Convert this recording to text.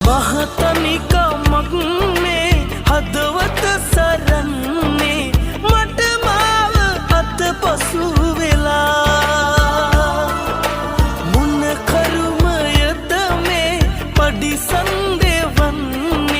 මහතනිකමක් මේ හදවත සරන්නේ මට මාව අතපසු වෙලා මොන කරුමයද මේ පඩිසන් දෙවන්නේ